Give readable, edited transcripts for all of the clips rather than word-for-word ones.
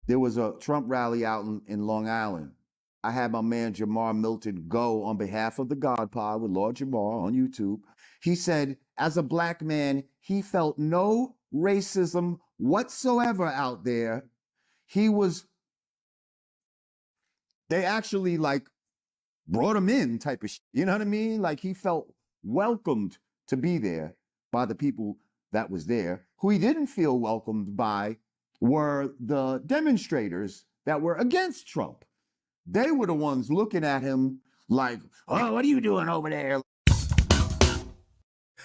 there was a Trump rally out in Long Island. I had my man Jamar Milton go on behalf of the God Pod with Lord Jamar on YouTube. He said, as a black man, he felt no racism whatsoever out there. They actually like brought him in type of shit. You know what I mean? Like he felt welcomed to be there by the people that was there. Who he didn't feel welcomed by were the demonstrators that were against Trump. They were the ones looking at him like, oh, what are you doing over there?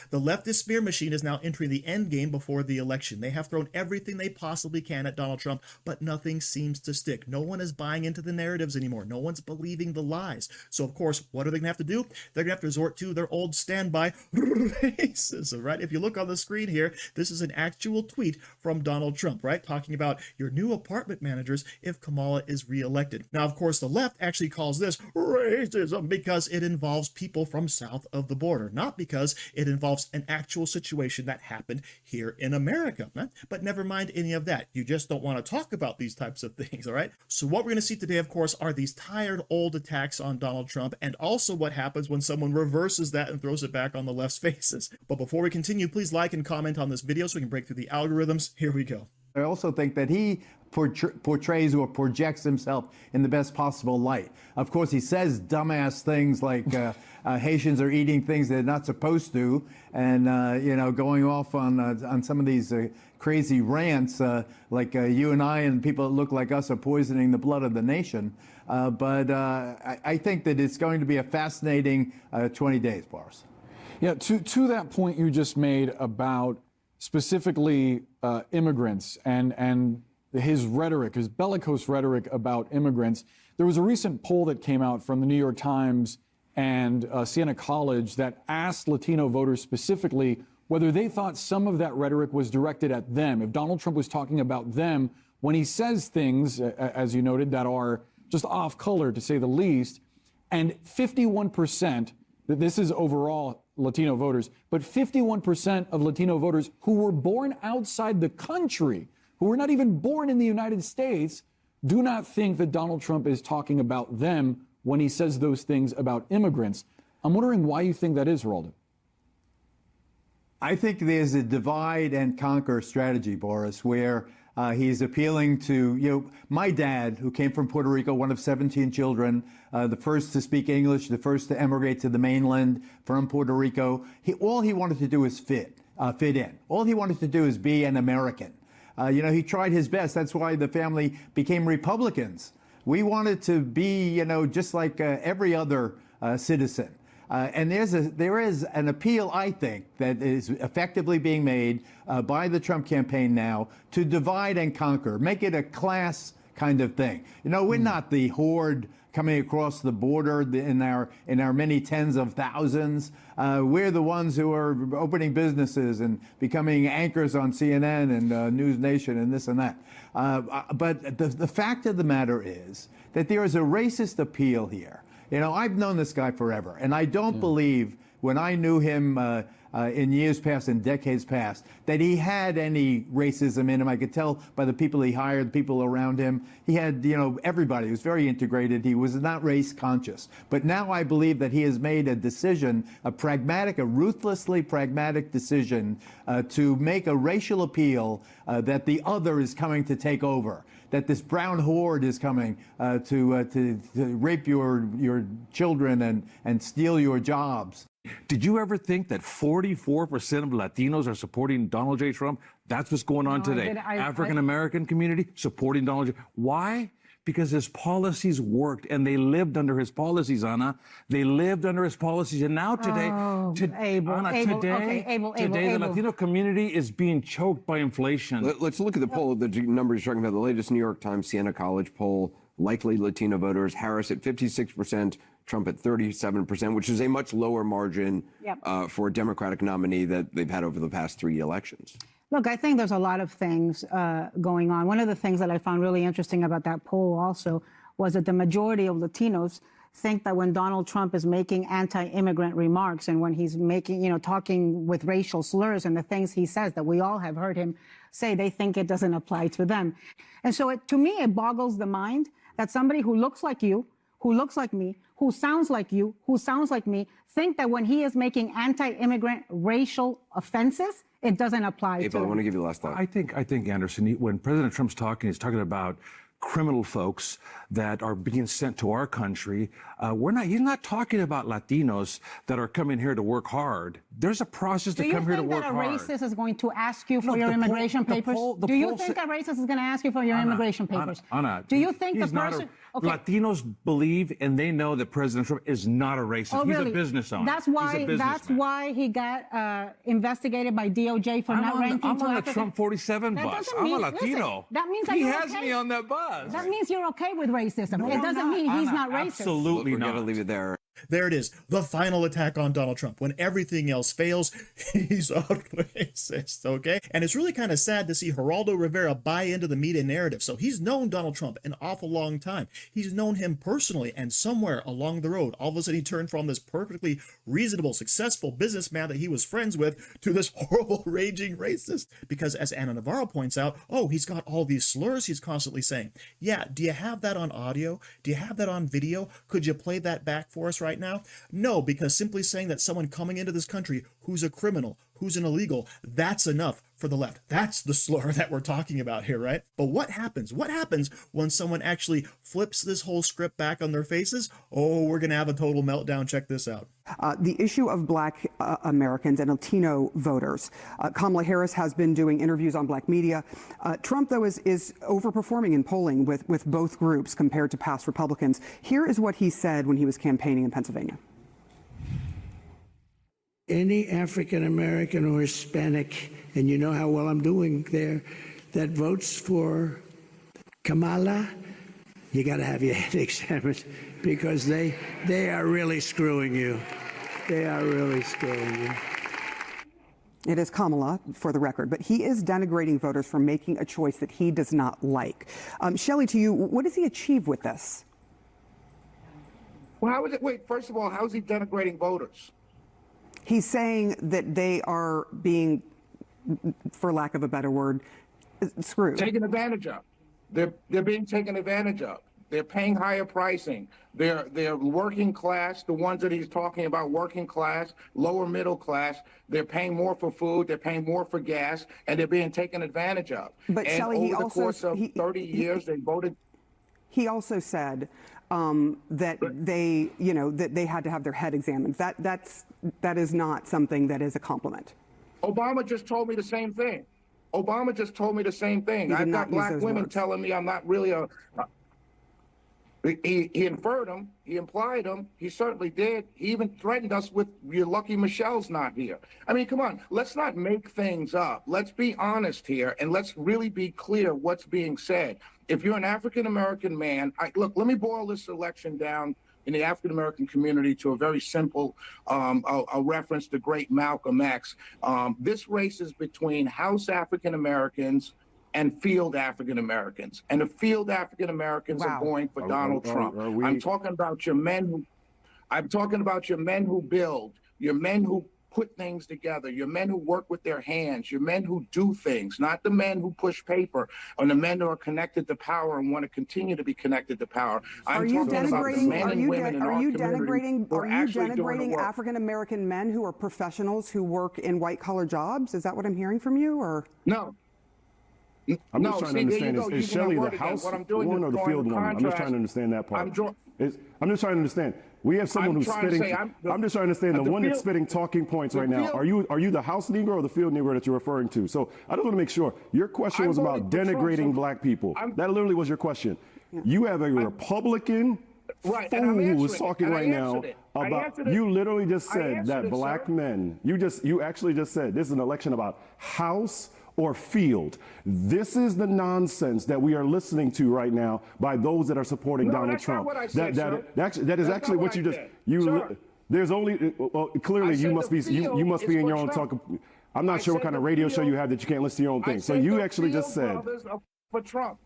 The leftist spear machine is now entering the end game before the election. They have thrown everything they possibly can at Donald Trump, but nothing seems to stick. No one is buying into the narratives anymore. No one's believing the lies. So, of course, what are they going to have to do? They're going to have to resort to their old standby racism, right? If you look on the screen here, this is an actual tweet from Donald Trump, right? Talking about your new apartment managers if Kamala is reelected. Now, of course, the left actually calls this racism because it involves people from south of the border, not because it involves an actual situation that happened here in America. Right? But never mind any of that. You just don't want to talk about these types of things, all right? So what we're going to see today, of course, are these tired old attacks on Donald Trump, and also what happens when someone reverses that and throws it back on the left's faces. But before we continue, please like and comment on this video so we can break through the algorithms. Here we go. I also think that he portrays or projects himself in the best possible light. Of course, he says dumbass things like Haitians are eating things they're not supposed to, and you know, going off on some of these crazy rants, like you and I and people that look like us are poisoning the blood of the nation. But I think that it's going to be a fascinating 20 days, Boris. Yeah, to that point you just made about specifically immigrants and his rhetoric, his bellicose rhetoric about immigrants. There was a recent poll that came out from the New York Times and Siena College that asked Latino voters specifically whether they thought some of that rhetoric was directed at them. If Donald Trump was talking about them when he says things, as you noted, that are just off color, to say the least, and 51%, this is overall Latino voters, but 51% of Latino voters who were born outside the country, who were not even born in the United States, do not think that Donald Trump is talking about them when he says those things about immigrants. I'm wondering why you think that is, Geraldo. I think there's a divide and conquer strategy, Boris, where he's appealing to, you know, my dad, who came from Puerto Rico, one of 17 children, the first to speak English, the first to emigrate to the mainland from Puerto Rico. All he wanted to do is fit in. All he wanted to do is be an American. You know, he tried his best. That's why the family became Republicans. We wanted to be, you know, just like every other citizen. And there is an appeal, I think, that is effectively being made by the Trump campaign now to divide and conquer, make it a class kind of thing. You know, we're not the horde coming across the border in our many tens of thousands. We're the ones who are opening businesses and becoming anchors on CNN and News Nation and this and that. But the fact of the matter is that there is a racist appeal here. You know, I've known this guy forever, and I don't believe when I knew him in years past and decades past that he had any racism in him. I could tell by the people he hired, the people around him. He had, you know, everybody. He was very integrated. He was not race conscious. But now I believe that he has made a decision, a ruthlessly pragmatic decision to make a racial appeal that the other is coming to take over, that this brown horde is coming to rape your children and steal your jobs. Did you ever think that 44% of Latinos are supporting Donald J. Trump? That's what's going on today. African-American community supporting Donald J. Why? Because his policies worked, and they lived under his policies, Anna. They lived under his policies, and now today, the Latino community is being choked by inflation. Let's look at the poll, the numbers you're talking about, the latest New York Times Siena College poll, likely Latino voters, Harris at 56%, Trump at 37%, which is a much lower margin for a Democratic nominee that they've had over the past 3 elections. Look, I think there's a lot of things going on. One of the things that I found really interesting about that poll also was that the majority of Latinos think that when Donald Trump is making anti-immigrant remarks and when he's making, talking with racial slurs and the things he says that we all have heard him say, they think it doesn't apply to them. And so to me, it boggles the mind that somebody who looks like you, who looks like me, who sounds like you, who sounds like me, think that when he is making anti-immigrant racial offenses, it doesn't apply to April, him. I want to give you the last thought. I think Anderson, when President Trump's talking, he's talking about criminal folks that are being sent to our country. He's not talking about Latinos that are coming here to work hard. There's a process to come here to work hard. Do you think that a racist is going to ask you for your immigration papers? Do you think a racist is going to ask you for your immigration papers? Anna, do you think the person... Latinos believe and they know that President Trump is not a racist. Oh, really? He's a business owner. That's why he got investigated by DOJ for not ranking I'm to on the Africa. Trump 47 bus. I'm a Latino. That means that he you're has okay. me on that bus. That means you're okay with racism. No, it doesn't mean he's not racist. Absolutely We're not. going to leave it there. There it is, the final attack on Donald Trump. When everything else fails, he's a racist, okay? And it's really kind of sad to see Geraldo Rivera buy into the media narrative. So he's known Donald Trump an awful long time. He's known him personally, and somewhere along the road, all of a sudden he turned from this perfectly reasonable, successful businessman that he was friends with to this horrible, raging racist. Because as Anna Navarro points out, oh, he's got all these slurs he's constantly saying. Yeah, do you have that on audio? Do you have that on video? Could you play that back for us right now? No, because simply saying that someone coming into this country who's a criminal, who's an illegal, that's enough for the left. That's the slur that we're talking about here, right? But what happens? What happens when someone actually flips this whole script back on their faces? Oh, we're going to have a total meltdown. Check this out. The issue of Black Americans and Latino voters. Kamala Harris has been doing interviews on Black media. Trump, though, is overperforming in polling with both groups compared to past Republicans. Here is what he said when he was campaigning in Pennsylvania. Any African American or Hispanic, and you know how well I'm doing there, that votes for Kamala, you got to have your head examined because they are really screwing you. They are really screwing you. It is Kamala, for the record, but he is denigrating voters for making a choice that he does not like. Shelley, to you, what does he achieve with this? Well, wait, first of all, how is he denigrating voters? He's saying that they are being, for lack of a better word, screwed. Taken advantage of. They're being taken advantage of. They're paying higher pricing. They're working class, the ones that he's talking about, working class, lower middle class. They're paying more for food, they're paying more for gas, and they're being taken advantage of. But and Shelley, over the course of 30 years, they voted. He also said that they, that they had to have their head examined. That is not something that is a compliment. Obama just told me the same thing. Obama just told me the same thing. I've got Black women telling me I'm not really he inferred them, he implied them, he certainly did. He even threatened us with, you're lucky Michelle's not here. I mean, come on, let's not make things up. Let's be honest here, and let's really be clear what's being said. If you're an African-American man, look, let me boil this election down in the African-American community to a very simple a reference to great Malcolm X. This race is between House African-Americans and field African-Americans. And the field African-Americans are going for Donald Trump. I'm talking about your men who build, your men who put things together, your men who work with their hands, your men who do things, not the men who push paper, or the men who are connected to power and want to continue to be connected to power. Are you denigrating African-American men who are professionals who work in white-collar jobs? Is that what I'm hearing from you, or? No. I'm just trying to understand, is Shelley the House one or the field one? I'm just trying to understand that part. I'm just trying to understand. We have someone who's spitting. I'm just trying to understand the one that's spitting talking points right now. Are you the House Negro or the field Negro that you're referring to? So I just want to make sure your question was about denigrating Black people. That literally was your question. You have a Republican fool who is talking right now about. You literally just said that Black men. You actually just said this is an election about House or field. This is the nonsense that we are listening to right now by those that are supporting Donald Trump. That is actually what you just. There's only clearly you must be in your own talk. I'm not sure what kind of radio show you have that you can't listen to your own thing. So you actually just said for Trump.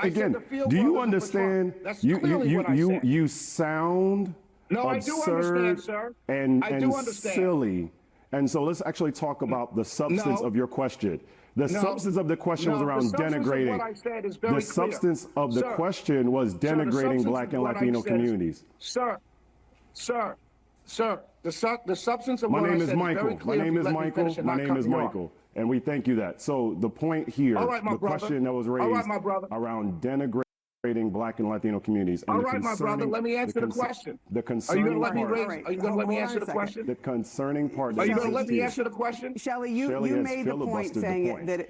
Again, the field do you goals are for understand? Trump. That's clearly what I said. You sound No, I absurd do understand, sir. and I do understand. silly. And so let's actually talk about the substance of your question. The substance of the question was around denigrating. What I said is very the substance of the question was denigrating Black and Latino communities. Sir, the substance of My what I name said is Michael. My name is Michael. My name is Michael. And we thank you that. So the point here, All right, my the brother. question that was raised All right, my brother. around denigrating Black and Latino communities. And All right, my brother, let me answer the question. The Are you concerning going to let me part. raise? Are you going to let me answer the question? The concerning part. Are you going to let me answer the question? Shelley, you made the point saying that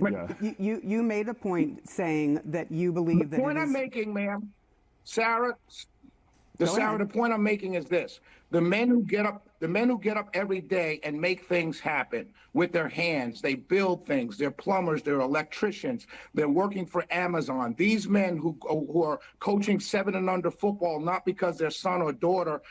you made a point saying that you believe that the point I'm making, ma'am, Sarah. The point I'm making is this: the men who get up every day and make things happen with their hands, they build things. They're plumbers, they're electricians, they're working for Amazon. These men who are coaching 7 and under football, not because their son or daughter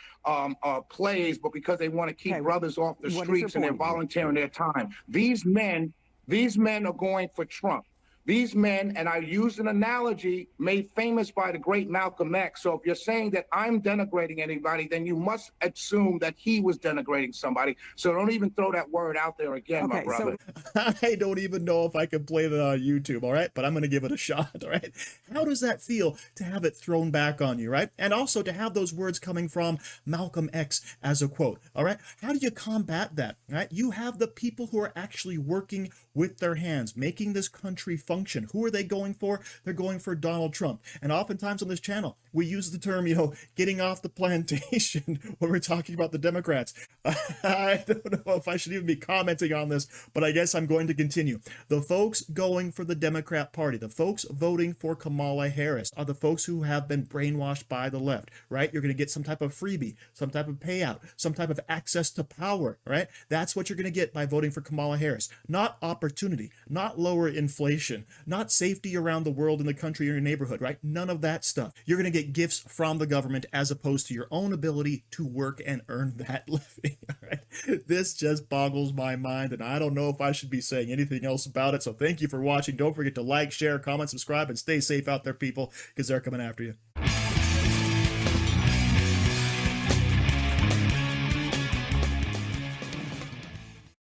plays, but because they want to keep brothers off the streets and they're volunteering their time. These men are going for Trump. These men, and I used an analogy made famous by the great Malcolm X. So if you're saying that I'm denigrating anybody, then you must assume that he was denigrating somebody. So don't even throw that word out there again, my brother. I don't even know if I can play that on YouTube, all right? But I'm going to give it a shot, all right? How does that feel to have it thrown back on you, right? And also to have those words coming from Malcolm X as a quote, all right? How do you combat that, right? You have the people who are actually working with their hands, making this country function. Who are they going for? They're going for Donald Trump. And oftentimes on this channel, we use the term, getting off the plantation when we're talking about the Democrats. I don't know if I should even be commenting on this, but I guess I'm going to continue. The folks going for the Democrat Party, the folks voting for Kamala Harris are the folks who have been brainwashed by the left, right? You're going to get some type of freebie, some type of payout, some type of access to power, right? That's what you're going to get by voting for Kamala Harris. Not opportunity, not lower inflation, not safety around the world in the country or your neighborhood, right? None of that stuff. You're going to get gifts from the government as opposed to your own ability to work and earn that living, all right? This just boggles my mind, and I don't know if I should be saying anything else about it. So thank you for watching. Don't forget to like, share, comment, subscribe, and stay safe out there, people, because they're coming after you.